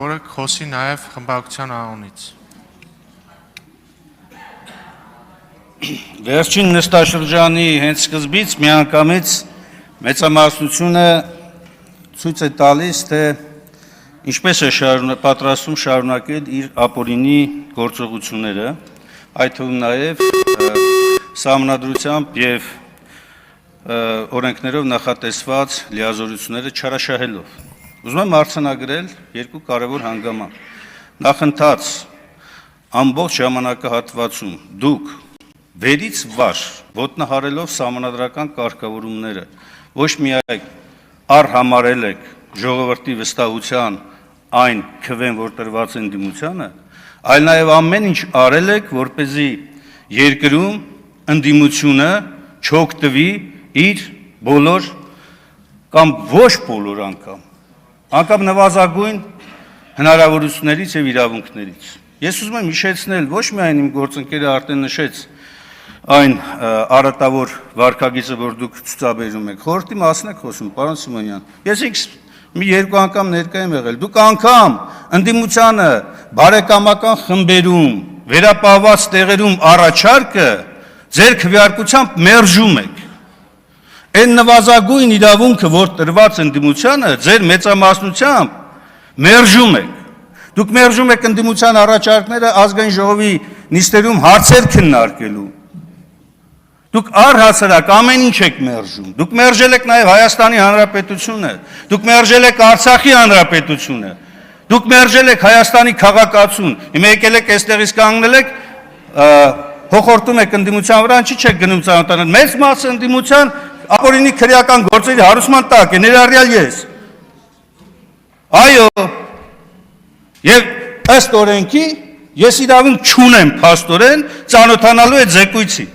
որը խոսի նաև խմբակցության անունից։ Վերջին նստաշրջանի հենց սկզբից միանգամից մեծամասնությունը ցույց է տալիս, թե ինչպես է պատրաստում շարունակել իր ապօրինի գործողությունները, այդ թվում նաև սահմանադրությամբ եւ օրենքներով նախատեսված լիազորությունները չարաշահելով։ Ուզում եմ արձանագրել երկու կարևոր հանգաման։ Նախընթաց ամբողջ ժամանակահատվածում դուք վերից վար ոտնահարելով սահմանադրական կարգավորումները ոչ միայն առհամարել եք ժողովրդի վստահության այն քվեն, որ տրված են ընդդիմությանը, այլ նաև ամեն ինչ արել եք, որպեսզի երկրում ընդդիմությունը չօգտվի իր բոլոր կամ ոչ բոլոր անգամ նվազագույն հնարավորություններից եւ իրավունքներից։ Ես ուզում եմ հիշեցնել ոչ միայն իմ գործընկերը արդեն նշեց այն արատավոր վարքագիծը, որ դուք ցուցաբերում եք, խորհրդի մասին եք խոսում, պարոն Սիմոնյան։ Ես ինքս մի երկու անգամ ներկա եմ եղել։ Դուք անգամ ընդդիմությանը բարեկամական խմբերում, վերապահված տեղերում առաջարկը ձեր քվեարկությամբ մերժում եք։ Այն նվազագույն իրավունքը, որ տրված ընդդիմությանը, ձեր մեծամասնությամբ մերժում եք։ Դուք մերժում եք ընդդիմության առաջարկները ազգային ժողովի նիստերում հարցեր քննարկելու։ Դուք առհասարակ ամեն ինչ եք մերժում։ Դուք մերժել եք նաև Հայաստանի Հանրապետությունը, դուք մերժել եք Արցախի Հանրապետությունը, դուք մերժել եք Հայաստանի քաղաքացուն։ Հիմա եկել եք այստեղից կանգնել եք, հոխորտում եք ընդդիմության վրա, ինչի՞ չեք գնում ծանոթանալ։ Մեծ մասը ընդդիմության ապօրինի քրեական գործերի հարուցման տակ է, ներառյալ ես։ Այո։ Եվ ըստ օրենքի ես իրավունք չունեմ փաստորեն ծանոթանալու այդ զեկույցի։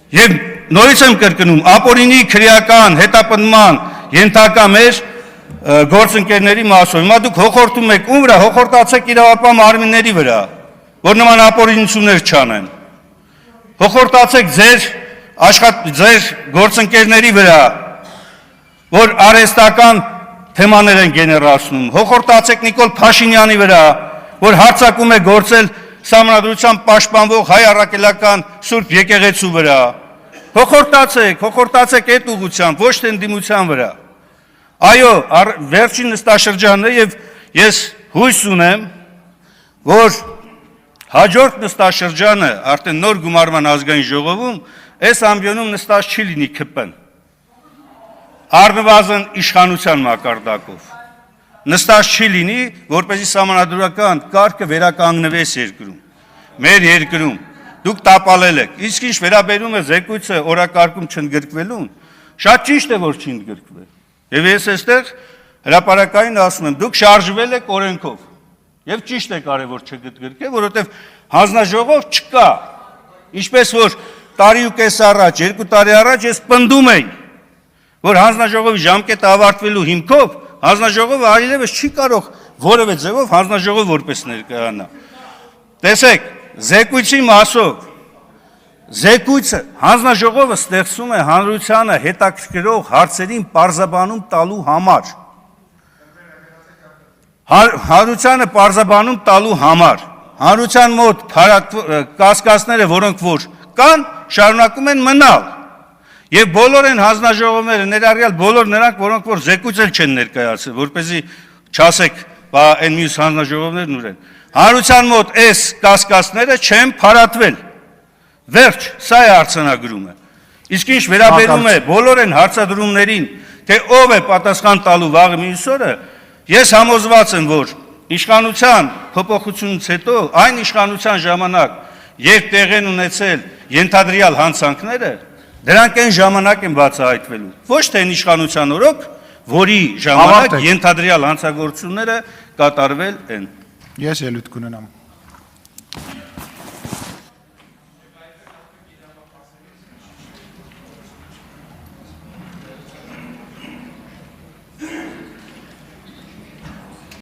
Եվ նորից եմ կրկնում, ապօրինի քրեական հետապնդման ենթակա մեր գործընկերների մասով։ Հիմա դուք հոխորտում եք ում վրա, հոխորտացեք իրավապահ մարմինների վրա, որ նման ապօրինություններ չանեն։ Հոխորտացեք ձեր գործընկերների վրա, որ արհեստական թեմաներ են գեներացնում։ Հոխորտացեք Նիկոլ Փաշինյանի վրա, որ հարձակում է գործել սահմանադրությամբ պաշտպանվող հայ առաքելական Սուրբ եկեղեցու վրա։ Հոխորտացեք այդ ուղղությամբ, ոչ թե ընդդիմության վրա։ Այո, վերջին նստաշրջանն է եւ ես հույս ունեմ, որ հաջորդ նստաշրջանը արդեն նոր գումարման ազգային ժողովում այս ամբիոնում նստած չի լինի ԿՊ-ն։ Առնվազն իշխանության մակարդակով։ Նստած չի լինի, որպեսզի սահմանադրական կարգը վերականգնվես երկրում, մեր երկրում, դուք տապալել եք, իսկ ինչ վերաբերում է զեկույցը օրակարգում չընդգրկվելուն, շատ ճիշտ է, որ չի ընդգրկվել, և ես այստեղ հրապարակային ասում եմ, դուք շարժվել եք օրենքով, և ճիշտ է կարևոր չընդգրկել, որովհետև հանձնաժողով չկա, ինչպես որ տարի ու կես առաջ, 2 տարի առաջ ես պնդում էի, որ հանձնաժողովի ժամկետը ավարտվելու հիմքով հանձնաժողովը այլևս չի կարող որևէ ձևով հանձնաժողով որպես ներկայանա։ Տեսեք, զեկույցի մասով, զեկույցը հանձնաժողովը ստեղծում է հանրությանը հետաքրքրող հարցերին պարզաբանում տալու համար։ Հանրությանը պարզաբանում տալու համար։ Հանրության մոտ կասկածները, որոնք որ կան, շարունակում են մնալ։ Եվ բոլոր են հանձնաժողովները, ներառյալ բոլոր նրանք, որոնք որ զեկույց էլ չեն ներկայացրել, որպեսզի չասեք, այն մյուս հանձնաժողովներն ուր են։ Հանրության մոտ այս կասկածները չեն փարատվել։ Վերջ, սա է արձանագրումը։ Իսկ ինչ վերաբերում է բոլոր են հարցադրումներին, թե ով է պատասխան տալու վաղը մյուս օրը, ես համոզված եմ, որ իշխանության փոփոխությունից հետո այն իշխանության ժամանակ, երբ տեղ են ունեցել ենթադրյալ հանցանքները, դրանք այն ժամանակ են բացահայտվելու, ոչ թե այն իշխանության օրոք, որի ժամանակ ենթադրյալ հանցագործությունները կատարվել են։ Ես ելույթ կունենամ։